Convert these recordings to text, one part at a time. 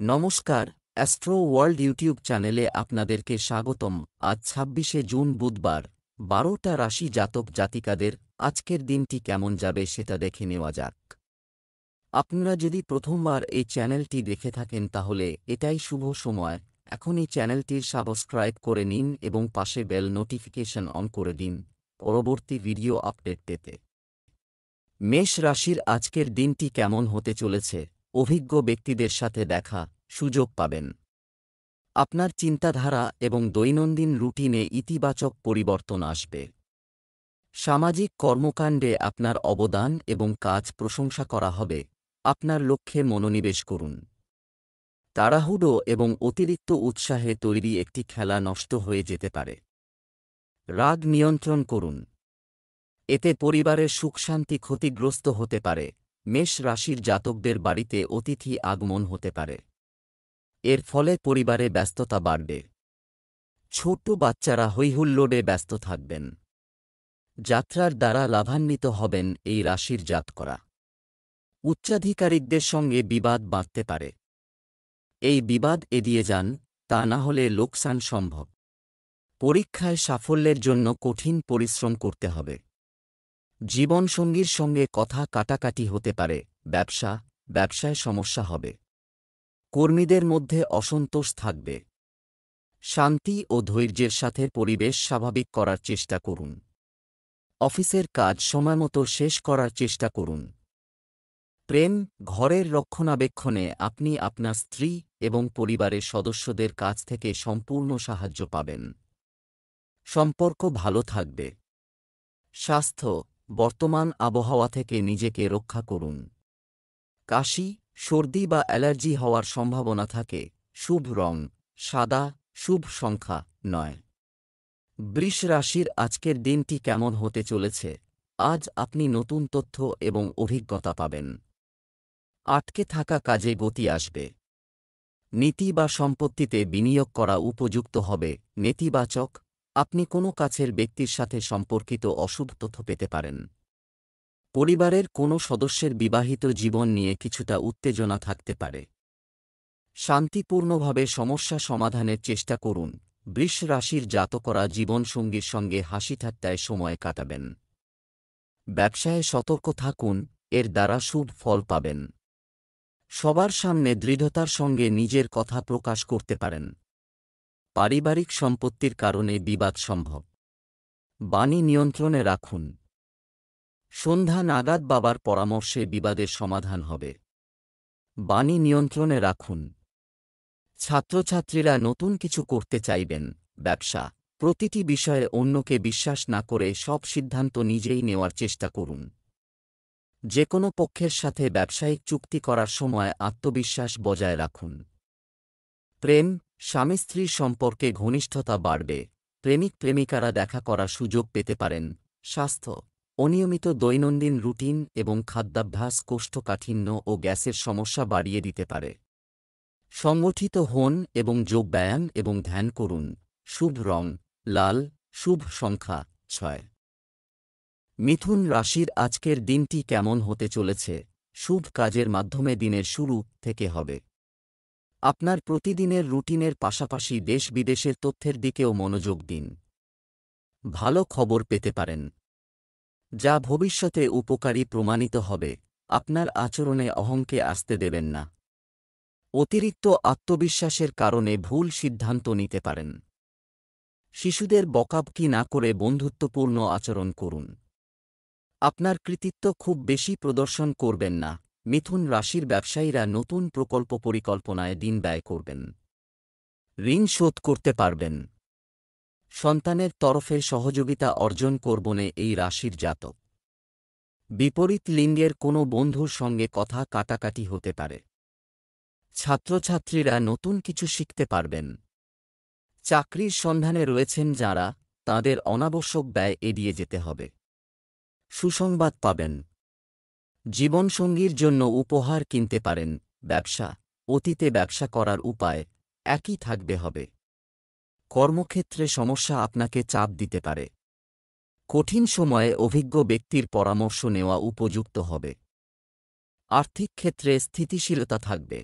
নমস্কার, astro world YouTube চ্যানেলে আপনাদেরকে স্বাগতম। আজ ২৬শে জুন বুধবার, ১২টা রাশি জাতক জাতিকাদের আজকের দিনটি কেমন যাবে সেটা দেখে নেওয়া যাক। আপনারা যদি প্রথমবার এই চ্যানেলটি দেখে থাকেন তাহলে এটাই শুভ সময়। এখন এই চ্যানেলটির সাবস্ক্রাইব করে নিন এবং পাশে বেল নোটিফিকেশন অন করে দিন পরবর্তী ভিডিও আপডেট পেতে। মেষ রাশির আজকের দিনটি কেমন হতে চলেছে? অভিজ্ঞ ব্যক্তিদের সাথে দেখা সুযোগ পাবেন। আপনার চিন্তাধারা এবং দৈনন্দিন রুটিনে ইতিবাচক পরিবর্তন আসবে। সামাজিক কর্মকাণ্ডে আপনার অবদান এবং কাজ প্রশংসা করা হবে। আপনার লক্ষ্যে মনোনিবেশ করুন। তাড়াহুড়ো এবং অতিরিক্ত উৎসাহে তৈরি একটি খেলা নষ্ট হয়ে যেতে পারে। রাগ নিয়ন্ত্রণ করুন। এতে পরিবারের সুখশান্তি ক্ষতিগ্রস্ত হতে পারে। মেষ রাশির জাতকদের বাড়িতে অতিথি আগমন হতে পারে। এর ফলে পরিবারে ব্যস্ততা বাড়বে। ছোট বাচ্চারা হৈহুল্লোড়ে ব্যস্ত থাকবেন। যাত্রার দ্বারা লাভান্বিত হবেন এই রাশির জাতকরা। উচ্চাধিকারিকদের সঙ্গে বিবাদ বাড়তে পারে। এই বিবাদ এড়িয়ে যান, তা না হলে লোকসান সম্ভব। পরীক্ষায় সাফল্যের জন্য কঠিন পরিশ্রম করতে হবে। জীবনসঙ্গীর সঙ্গে কথা কাটাকাটি হতে পারে। ব্যবসায় সমস্যা হবে। কর্মীদের মধ্যে অসন্তোষ থাকবে। শান্তি ও ধৈর্যের সাথে পরিবেশ স্বাভাবিক করার চেষ্টা করুন। অফিসের কাজ সময়মতো শেষ করার চেষ্টা করুন। প্রেম, ঘরের রক্ষণাবেক্ষণে আপনি আপনার স্ত্রী এবং পরিবারের সদস্যদের কাছ থেকে সম্পূর্ণ সাহায্য পাবেন। সম্পর্ক ভালো থাকবে। স্বাস্থ্য, বর্তমান আবহাওয়া থেকে নিজেকে রক্ষা করুন। কাশি, সর্দি বা অ্যালার্জি হওয়ার সম্ভাবনা থাকে। শুভ রং সাদা, শুভ সংখ্যা ৯। বৃষ রাশির আজকের দিনটি কেমন হতে চলেছে? আজ আপনি নতুন তথ্য এবং অভিজ্ঞতা পাবেন। আটকে থাকা কাজে গতি আসবে। নীতি বা সম্পত্তিতে বিনিয়োগ করা উপযুক্ত হবে। নেতিবাচক, আপনি কোনো কাছের ব্যক্তির সাথে সম্পর্কিত অশুভ তথ্য পেতে পারেন। পরিবারের কোনো সদস্যের বিবাহিত জীবন নিয়ে কিছুটা উত্তেজনা থাকতে পারে। শান্তিপূর্ণভাবে সমস্যা সমাধানের চেষ্টা করুন। বৃষ রাশির জাতকরা জীবনসঙ্গীর সঙ্গে হাসিঠাট্টায় সময় কাটাবেন। ব্যবসায়ে সতর্ক থাকুন, এর দ্বারা শুভ ফল পাবেন। সবার সামনে দৃঢ়তার সঙ্গে নিজের কথা প্রকাশ করতে পারেন। পারিবারিক সম্পত্তির কারণে বিবাদ সম্ভব। বাণী নিয়ন্ত্রণে রাখুন। সন্ধ্যা নাগাদ বাবার পরামর্শে বিবাদের সমাধান হবে। বাণী নিয়ন্ত্রণে রাখুন। ছাত্রছাত্রীরা নতুন কিছু করতে চাইবেন। ব্যবসা, প্রতিটি বিষয়ে অন্যকে বিশ্বাস না করে সব সিদ্ধান্ত নিজেই নেওয়ার চেষ্টা করুন। যে কোনো পক্ষের সাথে ব্যবসায়িক চুক্তি করার সময় আত্মবিশ্বাস বজায় রাখুন। প্রেম, স্বামী স্ত্রীর সম্পর্কে ঘনিষ্ঠতা বাড়বে। প্রেমিক প্রেমিকারা দেখা করার সুযোগ পেতে পারেন। স্বাস্থ্য, অনিয়মিত দৈনন্দিন রুটিন এবং খাদ্যাভ্যাস কোষ্ঠকাঠিন্য ও গ্যাসের সমস্যা বাড়িয়ে দিতে পারে। সংগঠিত হন এবং যোগব্যায়াম এবং ধ্যান করুন। শুভ রং লাল, শুভ সংখ্যা ৬। মিথুন রাশির আজকের দিনটি কেমন হতে চলেছে? শুভ কাজের মাধ্যমে দিনের শুরু থেকে হবে। আপনার প্রতিদিনের রুটিনের পাশাপাশি দেশ বিদেশের তথ্যের দিকেও মনোযোগ দিন। ভালো খবর পেতে পারেন, যা ভবিষ্যতে উপকারী প্রমাণিত হবে। আপনার আচরণে অহংকে আসতে দেবেন না। অতিরিক্ত আত্মবিশ্বাসের কারণে ভুল সিদ্ধান্ত নিতে পারেন। শিশুদের বকাবকি না করে বন্ধুত্বপূর্ণ আচরণ করুন। আপনার কৃতিত্ব খুব বেশি প্রদর্শন করবেন না। মিথুন রাশির ব্যবসায়ীরা নতুন প্রকল্প পরিকল্পনায় দিন ব্যয় করবেন। ঋণ শোধ করতে পারবেন। সন্তানের তরফে সহযোগিতা অর্জন করবনে এই রাশির জাতক। বিপরীত লিঙ্গের কোনো বন্ধুর সঙ্গে কথা কাটাকাটি হতে পারে। ছাত্রছাত্রীরা নতুন কিছু শিখতে পারবেন। চাকরির সন্ধানে রয়েছেন যাঁরা, তাঁদের অনাবশ্যক ব্যয় এড়িয়ে যেতে হবে। সুসংবাদ পাবেন। জীবনসঙ্গীর জন্য উপহার কিনতে পারেন। ব্যবসা, অতীতে ব্যবসা করার উপায় একই থাকবে হবে। কর্মক্ষেত্রে সমস্যা আপনাকে চাপ দিতে পারে। কঠিন সময়ে অভিজ্ঞ ব্যক্তির পরামর্শ নেওয়া উপযুক্ত হবে। আর্থিক ক্ষেত্রে স্থিতিশীলতা থাকবে।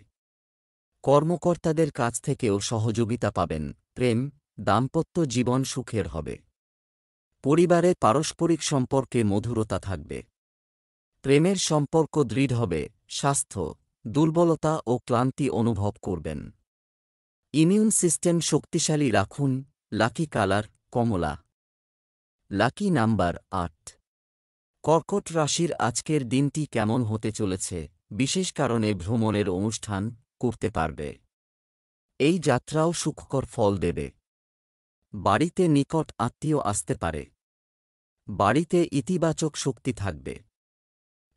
কর্মকর্তাদের কাছ থেকেও সহযোগিতা পাবেন। প্রেম, দাম্পত্য জীবন সুখের হবে। পরিবারে পারস্পরিক সম্পর্কে মধুরতা থাকবে। প্রেমের সম্পর্ক দৃঢ় হবে। স্বাস্থ্য, দুর্বলতা ও ক্লান্তি অনুভব করবেন। ইমিউন সিস্টেম শক্তিশালী রাখুন। লাকি কালার কমলা। Lucky number ৮। কর্কট রাশির আজকের দিনটি কেমন হতে চলেছে? বিশেষ কারণে ভ্রমণের অনুষ্ঠান করতে পারবে। এই যাত্রাও সুখকর ফল দেবে। বাড়িতে নিকট আত্মীয় আসতে পারে। বাড়িতে ইতিবাচক শক্তি থাকবে।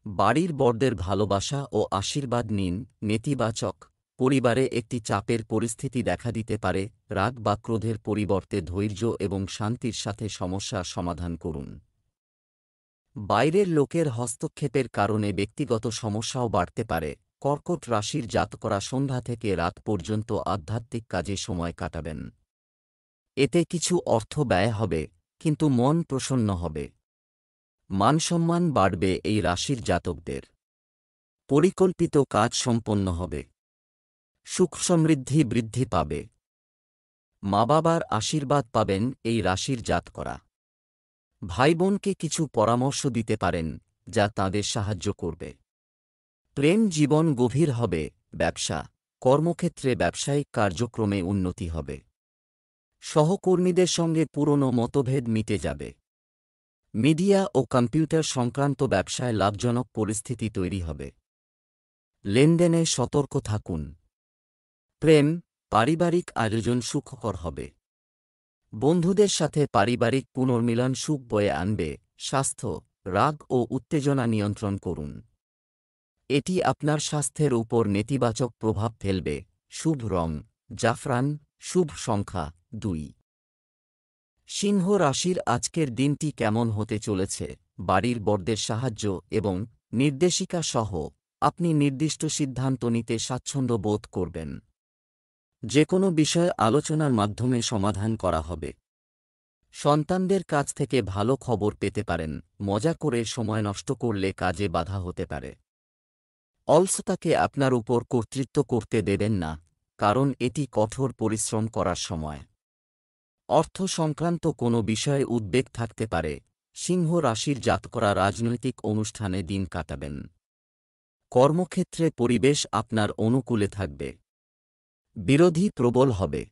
বাড়ির বড়দের ভালোবাসা ও আশীর্বাদ নিন। নেতিবাচক, পরিবারে একটি চাপের পরিস্থিতি দেখা দিতে পারে। রাগ বা ক্রোধের পরিবর্তে ধৈর্য এবং শান্তির সাথে সমস্যার সমাধান করুন। বাইরের লোকের হস্তক্ষেপের কারণে ব্যক্তিগত সমস্যাও বাড়তে পারে। কর্কট রাশির জাতকরা সন্ধ্যা থেকে রাত পর্যন্ত আধ্যাত্মিক কাজে সময় কাটাবেন। এতে কিছু অর্থ ব্যয় হবে, কিন্তু মন প্রসন্ন হবে। মানসম্মান বাড়বে এই রাশির জাতকদের। পরিকল্পিত কাজ সম্পন্ন হবে। সুখ সমৃদ্ধি বৃদ্ধি পাবে। মা বাবার আশীর্বাদ পাবেন এই রাশির জাতকরা। ভাই বোনকে কিছু পরামর্শ দিতে পারেন, যা তাদের সাহায্য করবে। প্রেম জীবন গভীর হবে। ব্যবসা, কর্মক্ষেত্রে ব্যবসায়িক কার্যক্রমে উন্নতি হবে। সহকর্মীদের সঙ্গে পুরনো মতভেদ মিটে যাবে। মিডিয়া ও কম্পিউটার সংক্রান্ত ব্যবসায় লাভজনক পরিস্থিতি তৈরি হবে। লেনদেনে সতর্ক থাকুন। প্রেম, পারিবারিক আয়োজন সুখকর হবে। বন্ধুদের সাথে পারিবারিক পুনর্মিলন সুখ বয়ে আনবে। স্বাস্থ্য, রাগ ও উত্তেজনা নিয়ন্ত্রণ করুন। এটি আপনার স্বাস্থ্যের উপর নেতিবাচক প্রভাব ফেলবে। শুভ রং জাফরান। শুভ সংখ্যা ২। সিংহ রাশির আজকের দিনটি কেমন হতে চলেছে? বাড়ির বড়দের সাহায্য এবং নির্দেশিকা সহ আপনি নির্দিষ্ট সিদ্ধান্ত নিতে স্বাচ্ছন্দ্য বোধ করবেন। যে কোনো বিষয় আলোচনার মাধ্যমে সমাধান করা হবে। সন্তানদের কাছ থেকে ভালো খবর পেতে পারেন। মজা করে সময় নষ্ট করলে কাজে বাধা হতে পারে। অলসতাকে আপনার উপর কর্তৃত্ব করতে দেবেন না, কারণ এটি কঠোর পরিশ্রম করার সময়। অর্থ সংক্রান্ত কোনো বিষয়ে উদ্বেগ থাকতে পারে। সিংহ রাশির জাতকরা রাজনৈতিক অনুষ্ঠানে দিন কাটাবেন। কর্মক্ষেত্রে পরিবেশ আপনার অনুকূলে থাকবে। বিরোধী প্রবল হবে।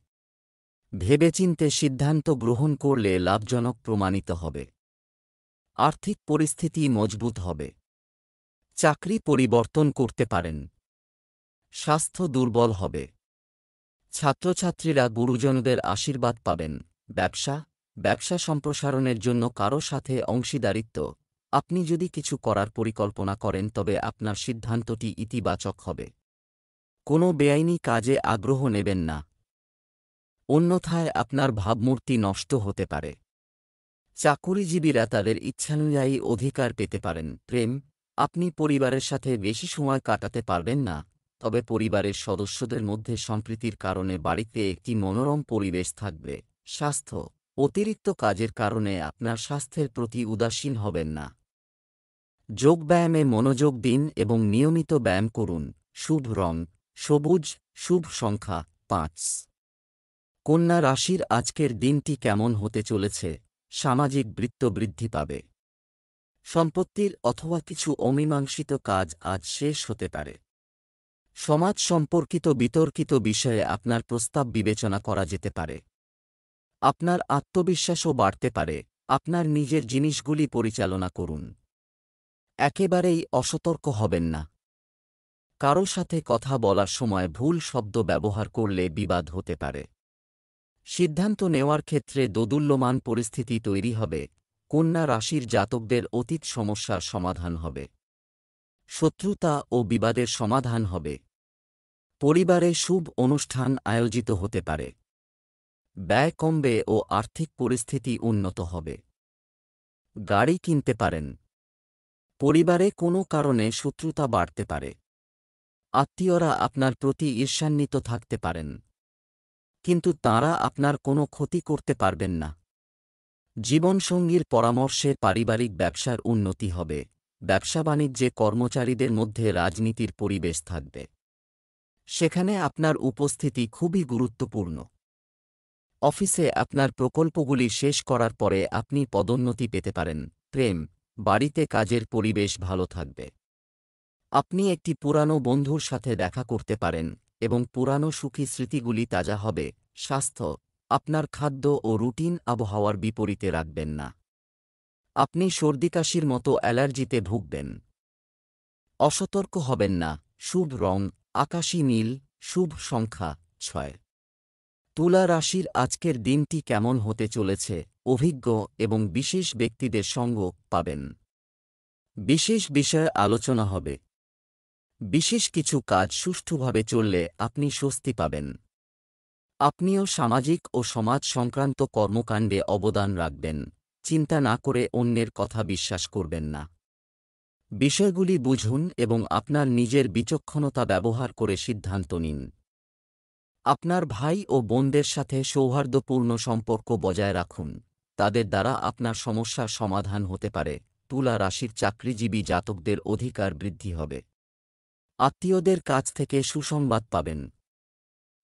ভেবেচিন্তে সিদ্ধান্ত গ্রহণ করলে লাভজনক প্রমাণিত হবে। আর্থিক পরিস্থিতি মজবুত হবে। চাকরি পরিবর্তন করতে পারেন। স্বাস্থ্য দুর্বল হবে। ছাত্রছাত্রীরা গুরুজনদের আশীর্বাদ পাবেন। ব্যবসা সম্প্রসারণের জন্য কারো সাথে অংশীদারিত্ব। আপনি যদি কিছু করার পরিকল্পনা করেন তবে আপনার সিদ্ধান্তটি ইতিবাচক হবে। কোনো বেআইনি কাজে আগ্রহ নেবেন না, অন্যথায় আপনার ভাবমূর্তি নষ্ট হতে পারে। চাকুরিজীবীরা তাদের ইচ্ছানুযায়ী অধিকার পেতে পারেন। প্রেম, আপনি পরিবারের সাথে বেশি সময় কাটাতে পারবেন না, তবে পরিবারের সদস্যদের মধ্যে সম্প্রীতির কারণে বাড়িতে একটি মনোরম পরিবেশ থাকবে। স্বাস্থ্য, অতিরিক্ত কাজের কারণে আপনার স্বাস্থ্যের প্রতি উদাসীন হবেন না। যোগব্যায়ামে মনোযোগ দিন এবং নিয়মিত ব্যায়াম করুন। শুভ রং সবুজ। শুভ সংখ্যা ৫। কন্যা রাশির আজকের দিনটি কেমন হতে চলেছে? সামাজিক বৃত্ত বৃদ্ধি পাবে। সম্পত্তির অথবা কিছু অমীমাংসিত কাজ আজ শেষ হতে পারে। সমাজ সম্পর্কিত বিতর্কিত বিষয়ে আপনার প্রস্তাব বিবেচনা করা যেতে পারে। আপনার আত্মবিশ্বাসও বাড়তে পারে। আপনার নিজের জিনিসগুলি পরিচালনা করুন। একেবারেই অসতর্ক হবেন না। কারো সাথে কথা বলার সময় ভুল শব্দ ব্যবহার করলে বিবাদ হতে পারে। সিদ্ধান্ত নেওয়ার ক্ষেত্রে দোদুল্যমান পরিস্থিতি তৈরি হবে। কন্যা রাশির জাতকদের অতীত সমস্যার সমাধান হবে। শত্রুতা ও বিবাদের সমাধান হবে। পরিবারে শুভ অনুষ্ঠান আয়োজিত হতে পারে। ব্যয় কমবে ও আর্থিক পরিস্থিতি উন্নত হবে। গাড়ি কিনতে পারেন। পরিবারে কোনো কারণে শত্রুতা বাড়তে পারে। আত্মীয়রা আপনার প্রতি ঈর্ষান্বিত থাকতে পারেন, কিন্তু তাঁরা আপনার কোনো ক্ষতি করতে পারবেন না। জীবনসঙ্গীর পরামর্শে পারিবারিক ব্যবসার উন্নতি হবে। ব্যবসা বাণিজ্যে কর্মচারীদের মধ্যে রাজনীতির পরিবেশ থাকবে। সেখানে আপনার উপস্থিতি খুবই গুরুত্বপূর্ণ। অফিসে আপনার প্রকল্পগুলি শেষ করার পরে আপনি পদোন্নতি পেতে পারেন। প্রেম, বাড়িতে কাজের পরিবেশ ভালো থাকবে। আপনি একটি পুরানো বন্ধুর সাথে দেখা করতে পারেন এবং পুরানো সুখী স্মৃতিগুলি তাজা হবে। স্বাস্থ্য, আপনার খাদ্য ও রুটিন আবহাওয়ার বিপরীতে রাখবেন না। আপনি সর্দিকাশির মতো অ্যালার্জিতে ভুগবেন। অসতর্ক হবেন না। শুভ রং আকাশী নীল। শুভ সংখ্যা 6। তুলা রাশির আজকের দিনটি কেমন হতে চলেছে? অভিজ্ঞ এবং বিশেষ ব্যক্তিদের সঙ্গ পাবেন। বিশেষ বিষয়ে আলোচনা হবে। বিশেষ কিছু কাজ সুষ্ঠুভাবে চললে আপনি স্বস্তি পাবেন। আপনিও সামাজিক ও সমাজ সংক্রান্ত কর্মকাণ্ডে অবদান রাখবেন। চিন্তা না করে অন্যের কথা বিশ্বাস করবেন না। বিষয়গুলি বুঝুন এবং আপনার নিজের বিচক্ষণতা ব্যবহার করে সিদ্ধান্ত নিন। আপনার ভাই ও বোনদের সাথে সৌহার্দ্যপূর্ণ সম্পর্ক বজায় রাখুন। তাদের দ্বারা আপনার সমস্যার সমাধান হতে পারে। তুলা রাশির চাকরিজীবী জাতকদের অধিকার বৃদ্ধি হবে। আত্মীয়দের কাছ থেকে সুসংবাদ পাবেন।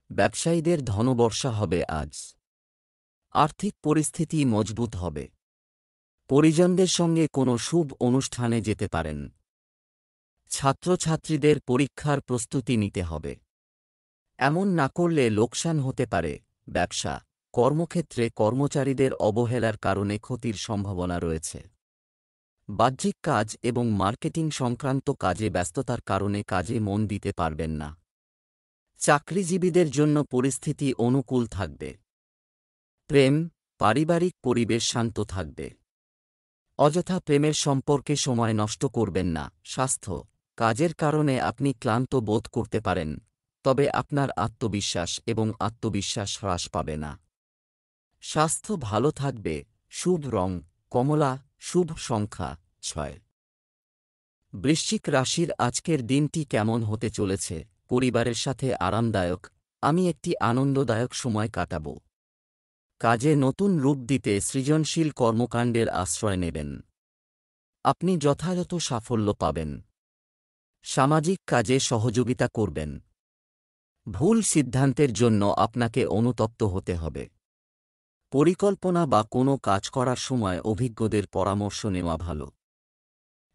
ব্যবসায়ীদের ধনবর্ষা হবে আজ। আর্থিক পরিস্থিতি মজবুত হবে। পরিজনদের সঙ্গে কোনো শুভ অনুষ্ঠানে যেতে পারেন। ছাত্রছাত্রীদের পরীক্ষার প্রস্তুতি নিতে হবে। এমন না করলে লোকসান হতে পারে। ব্যবসা, কর্মক্ষেত্রে কর্মচারীদের অবহেলার কারণে ক্ষতির সম্ভাবনা রয়েছে। বাহ্যিক কাজ এবং মার্কেটিং সংক্রান্ত কাজে ব্যস্ততার কারণে কাজে মন দিতে পারবেন না। চাকরিজীবীদের জন্য পরিস্থিতি অনুকূল থাকবে। প্রেম, পারিবারিক পরিবেশ শান্ত থাকবে। অযথা প্রেমের সম্পর্কে সময় নষ্ট করবেন না। স্বাস্থ্য, কাজের কারণে আপনি ক্লান্ত বোধ করতে পারেন, তবে আপনার আত্মবিশ্বাস হ্রাস পাবে না। স্বাস্থ্য ভালো থাকবে। শুভ রং কমলা। শুভ সংখ্যা 6। বৃশ্চিক রাশির আজকের দিনটি কেমন হতে চলেছে? পরিবারের সাথে আরামদায়ক। আমি একটি আনন্দদায়ক সময় কাটাব। কাজে নতুন রূপ দিতে সৃজনশীল কর্মকাণ্ডের আশ্রয় নেবেন। আপনি যথাযথ সাফল্য পাবেন। সামাজিক কাজে সহযোগিতা করবেন। ভুল সিদ্ধান্তের জন্য আপনাকে অনুতপ্ত হতে হবে। পরিকল্পনা বা কোনো কাজ করার সময় অভিজ্ঞদের পরামর্শ নেওয়া ভালো।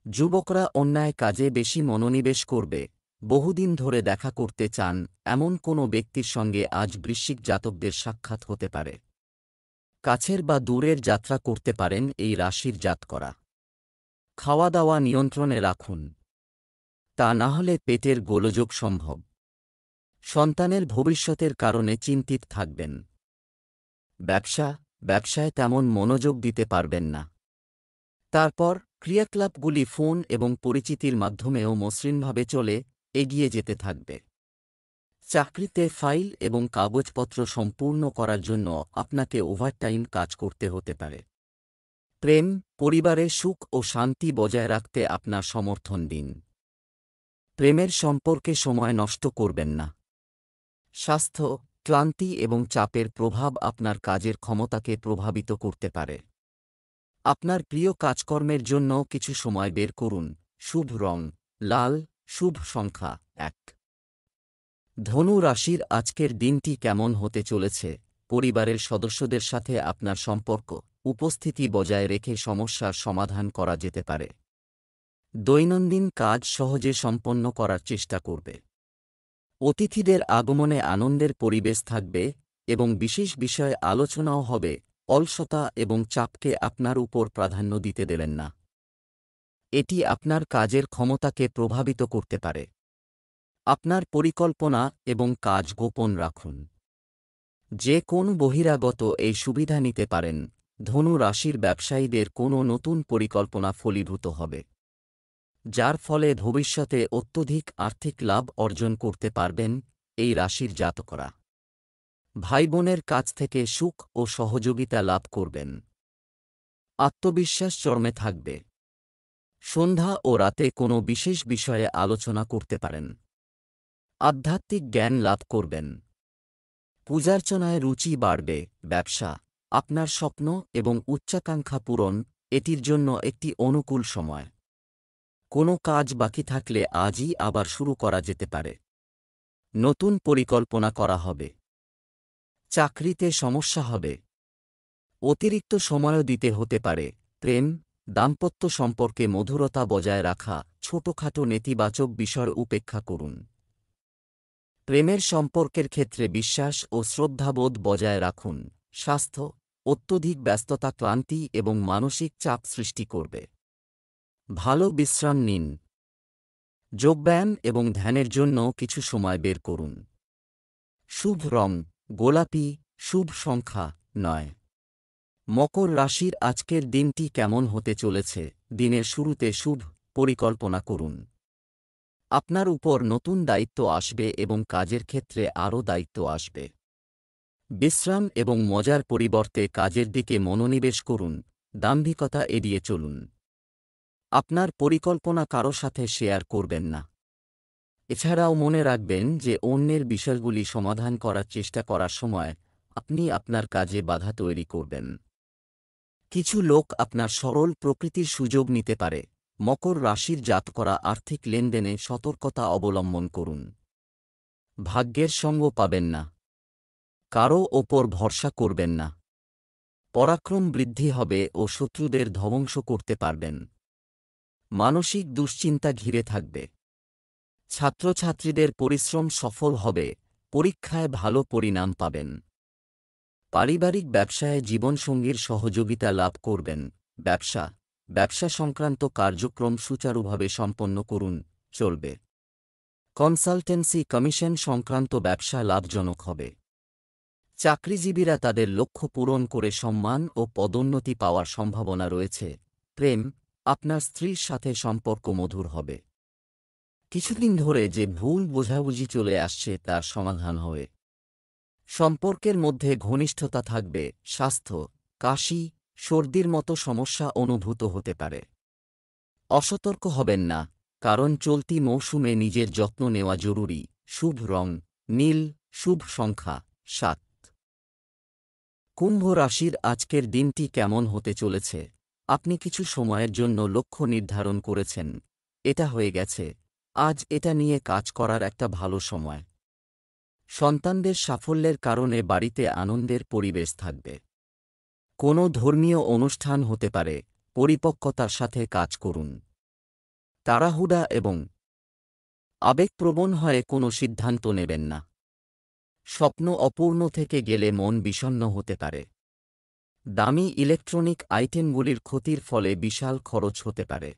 যুবকরা অন্যায় কাজে বেশি মনোনিবেশ করবে। বহুদিন ধরে দেখা করতে চান এমন কোনো ব্যক্তির সঙ্গে আজ বৃশ্চিক জাতকদের সাক্ষাৎ হতে পারে। কাছের বা দূরের যাত্রা করতে পারেন এই রাশির জাতকরা। খাওয়া দাওয়া নিয়ন্ত্রণে রাখুন, তা না হলে পেটের গোলযোগ সম্ভব। সন্তানের ভবিষ্যতের কারণে চিন্তিত থাকবেন। ব্যবসায় তেমন মনোযোগ দিতে পারবেন না। তারপর ক্রিয়াকলাপগুলি ফোন এবং পরিচিতির মাধ্যমেও মসৃণভাবে চলে এগিয়ে যেতে থাকবে। চাকরিতে ফাইল এবং কাগজপত্র সম্পূর্ণ করার জন্য আপনাকে ওভারটাইম কাজ করতে হতে পারে। প্রেম, পরিবারের সুখ ও শান্তি বজায় রাখতে আপনার সমর্থন দিন। প্রেমের সম্পর্কে সময় নষ্ট করবেন না। স্বাস্থ্য, ক্লান্তি এবং চাপের প্রভাব আপনার কাজের ক্ষমতাকে প্রভাবিত করতে পারে। আপনার প্রিয় কাজকর্মের জন্য কিছু সময় বের করুন। শুভ রং লাল। শুভ সংখ্যা 1। ধনু রাশির আজকের দিনটি কেমন হতে চলেছে? পরিবারের সদস্যদের সাথে আপনার সম্পর্ক উপস্থিতি বজায় রেখে সমস্যার সমাধান করা যেতে পারে। দৈনন্দিন কাজ সহজে সম্পন্ন করার চেষ্টা করবে। অতিথিদের আগমনে আনন্দের পরিবেশ থাকবে এবং বিশেষ বিষয়ে আলোচনাও হবে। অলসতা এবং চাপকে আপনার উপর প্রাধান্য দিতে দেবেন না। এটি আপনার কাজের ক্ষমতাকে প্রভাবিত করতে পারে। আপনার পরিকল্পনা এবং কাজ গোপন রাখুন। যে কোন বহিরাগত এই সুবিধা নিতে পারেন। ধনু রাশির ব্যবসায়ীদের কোনো নতুন পরিকল্পনা ফলীভূত হবে, যার ফলে ভবিষ্যতে অত্যধিক আর্থিক লাভ অর্জন করতে পারবেন এই রাশির জাতকরা। ভাইবোনের কাছ থেকে সুখ ও সহযোগিতা লাভ করবেন। আত্মবিশ্বাস চরমে থাকবে। সন্ধ্যা ও রাতে কোনো বিশেষ বিষয়ে আলোচনা করতে পারেন। আধ্যাত্মিক জ্ঞান লাভ করবেন। পূজার্চনায় রুচি বাড়বে। ব্যবসা, আপনার স্বপ্ন এবং উচ্চাকাঙ্ক্ষা পূরণ এটির জন্য একটি অনুকূল সময়। কোনো কাজ বাকি থাকলে আজই আবার শুরু করা যেতে পারে। নতুন পরিকল্পনা করা হবে। চাকরিতে সমস্যা হবে। অতিরিক্ত সময়ও দিতে হতে পারে। প্রেম, দাম্পত্য সম্পর্কে মধুরতা বজায় রাখা, ছোটখাটো নেতিবাচক বিষয় উপেক্ষা করুন। প্রেমের সম্পর্কের ক্ষেত্রে বিশ্বাস ও শ্রদ্ধাবোধ বজায় রাখুন। স্বাস্থ্য, অত্যধিক ব্যস্ততা ক্লান্তি এবং মানসিক চাপ সৃষ্টি করবে। ভালো বিশ্রাম নিন। যোগব্যায়াম এবং ধ্যানের জন্য কিছু সময় বের করুন। শুভ রং গোলাপি, শুভ সংখ্যা 9। মকর রাশির আজকের দিনটি কেমন হতে চলেছে? দিনের শুরুতে শুভ পরিকল্পনা করুন। আপনার উপর নতুন দায়িত্ব আসবে এবং কাজের ক্ষেত্রে আরও দায়িত্ব আসবে। বিশ্রাম এবং মজার পরিবর্তে কাজের দিকে মনোনিবেশ করুন। দাম্ভিকতা এড়িয়ে চলুন। আপনার পরিকল্পনা কারো সাথে শেয়ার করবেন না। এছাড়াও মনে রাখবেন যে অন্যের বিষয়গুলি সমাধান করার চেষ্টা করার সময় আপনি আপনার কাজে বাধা তৈরি করবেন। কিছু লোক আপনার সরল প্রকৃতির সুযোগ নিতে পারে। মকর রাশির জাতকরা আর্থিক লেনদেনে সতর্কতা অবলম্বন করুন। ভাগ্যের সঙ্গ পাবেন না। কারও ওপর ভরসা করবেন না। পরাক্রম বৃদ্ধি হবে ও শত্রুদের ধ্বংস করতে পারবেন। মানসিক দুশ্চিন্তা ঘিরে থাকবে। ছাত্রছাত্রীদের পরিশ্রম সফল হবে। পরীক্ষায় ভালো পরিণাম পাবেন। পারিবারিক ব্যবসায় জীবনসঙ্গীর সহযোগিতা লাভ করবেন। ব্যবসা সংক্রান্ত কার্যক্রম সুচারুভাবে সম্পন্ন করুন, চলবে। কনসালটেন্সি কমিশন সংক্রান্ত ব্যবসা লাভজনক হবে। চাকরিজীবীরা তাদের লক্ষ্য পূরণ করে সম্মান ও পদোন্নতি পাওয়ার সম্ভাবনা রয়েছে। প্রেম, আপনার স্ত্রীর সাথে সম্পর্ক মধুর হবে। কিছুদিন ধরে যে ভুল বোঝাবুঝি চলে আসছে তার সমাধান হবে। সম্পর্কের মধ্যে ঘনিষ্ঠতা থাকবে। স্বাস্থ্য, কাশি, সর্দির মতো সমস্যা অনুভূত হতে পারে। অসতর্ক হবেন না, কারণ চলতি মৌসুমে নিজের যত্ন নেওয়া জরুরি। শুভ রং নীল, শুভ সংখ্যা 7। কুম্ভ রাশির আজকের দিনটি কেমন হতে চলেছে? আপনি কিছু সময়ের জন্য লক্ষ্য নির্ধারণ করেছেন। এটা হয়ে গেছে। আজ এটা নিয়ে কাজ করার একটা ভালো সময়। সন্তানদের সাফল্যের কারণে বাড়িতে আনন্দের পরিবেশ থাকবে। কোনো ধর্মীয় অনুষ্ঠান হতে পারে। পরিপক্কতার সাথে কাজ করুন। তাড়াহুড়া এবং আবেগপ্রবণ হয়ে কোনো সিদ্ধান্ত নেবেন না। স্বপ্ন অপূর্ণ থেকে গেলে মন বিষণ্ণ হতে পারে। দামি ইলেকট্রনিক আইটেমগুলির ক্ষতির ফলে বিশাল খরচ হতে পারে।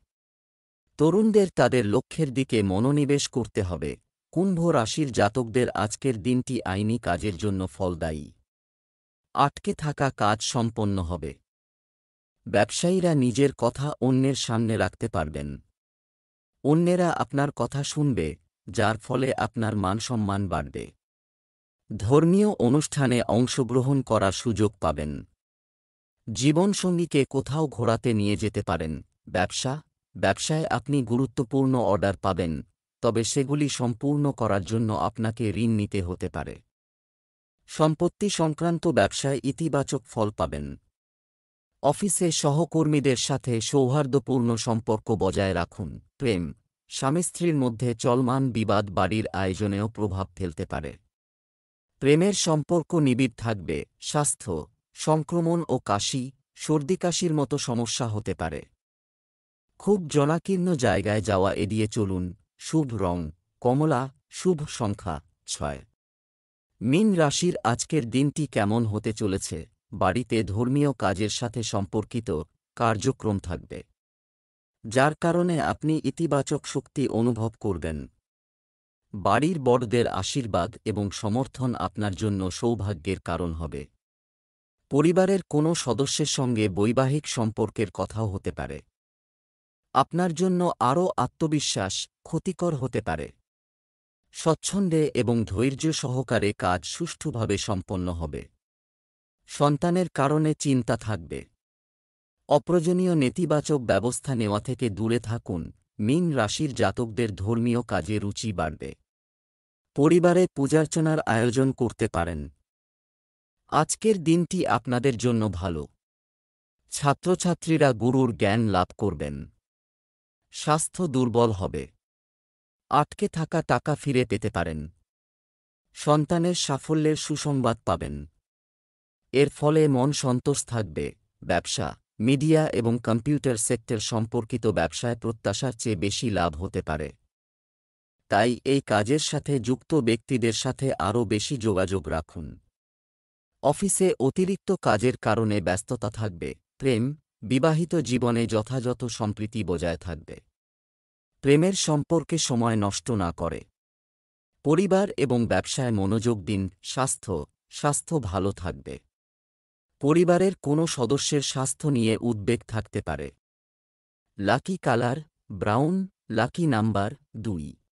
তরুণদের তাদের লক্ষ্যের দিকে মনোনিবেশ করতে হবে। কুম্ভ রাশির জাতকদের আজকের দিনটি আইনি কাজের জন্য ফলদায়ী। আটকে থাকা কাজ সম্পন্ন হবে। ব্যবসায়ীরা নিজের কথা অন্যের সামনে রাখতে পারবেন। অন্যেরা আপনার কথা শুনবে, যার ফলে আপনার মানসম্মান বাড়বে। ধর্মীয় অনুষ্ঠানে অংশগ্রহণ করার সুযোগ পাবেন। জীবনসঙ্গীকে কোথাও ঘোরাতে নিয়ে যেতে পারেন। ব্যবসায় আপনি গুরুত্বপূর্ণ অর্ডার পাবেন, তবে সেগুলি সম্পূর্ণ করার জন্য আপনাকে ঋণ নিতে হতে পারে। সম্পত্তি সংক্রান্ত ব্যবসায় ইতিবাচক ফল পাবেন। অফিসে সহকর্মীদের সাথে সৌহার্দ্যপূর্ণ সম্পর্ক বজায় রাখুন। প্রেম, স্বামী স্ত্রীর মধ্যে চলমান বিবাদ বাড়ির আয়োজনেও প্রভাব ফেলতে পারে। প্রেমের সম্পর্ক নিবিড় থাকবে। স্বাস্থ্য, সংক্রমণ ও কাশি, সর্দিকাশির মতো সমস্যা হতে পারে। খুব জনাকীর্ণ জায়গায় যাওয়া এড়িয়ে চলুন। শুভ রং কমলা, শুভ সংখ্যা 6। মীন রাশির আজকের দিনটি কেমন হতে চলেছে? বাড়িতে ধর্মীয় কাজের সাথে সম্পর্কিত কার্যক্রম থাকবে, যার কারণে আপনি ইতিবাচক শক্তি অনুভব করবেন। বাড়ির বড়দের আশীর্বাদ এবং সমর্থন আপনার জন্য সৌভাগ্যের কারণ হবে। পরিবারের কোনো সদস্যের সঙ্গে বৈবাহিক সম্পর্কের কথাও হতে পারে। আপনার জন্য আরও আত্মবিশ্বাস ক্ষতিকর হতে পারে। স্বচ্ছন্দে এবং ধৈর্য সহকারে কাজ সুষ্ঠুভাবে সম্পন্ন হবে। সন্তানের কারণে চিন্তা থাকবে। অপ্রয়োজনীয় নেতিবাচক ব্যবস্থা নেওয়া থেকে দূরে থাকুন। মীন রাশির জাতকদের ধর্মীয় কাজে রুচি বাড়বে। পরিবারে পূজার্চনার আয়োজন করতে পারেন। আজকের দিনটি আপনাদের জন্য ভালো। ছাত্রছাত্রীরা গুরুর জ্ঞান লাভ করবেন। স্বাস্থ্য দুর্বল হবে। আটকে থাকা টাকা ফিরে পেতে পারেন। সন্তানের সাফল্যের সুসংবাদ পাবেন। এর ফলে মন সন্তোষ থাকবে। ব্যবসা, মিডিয়া এবং কম্পিউটার সেক্টর সম্পর্কিত ব্যবসায় প্রত্যাশার চেয়ে বেশি লাভ হতে পারে। তাই এই কাজের সাথে যুক্ত ব্যক্তিদের সাথে আরও বেশি যোগাযোগ রাখুন। অফিসে অতিরিক্ত কাজের কারণে ব্যস্ততা থাকবে। প্রেম, বিবাহিত জীবনে যথাযথ সম্প্রীতি বজায় থাকবে। প্রেমের সম্পর্কে সময় নষ্ট না করে। পরিবার এবং ব্যবসায় মনোযোগ দিন। স্বাস্থ্য ভালো থাকবে। পরিবারের কোনো সদস্যের স্বাস্থ্য নিয়ে উদ্বেগ থাকতে পারে। Lucky colour brown, lucky number 2।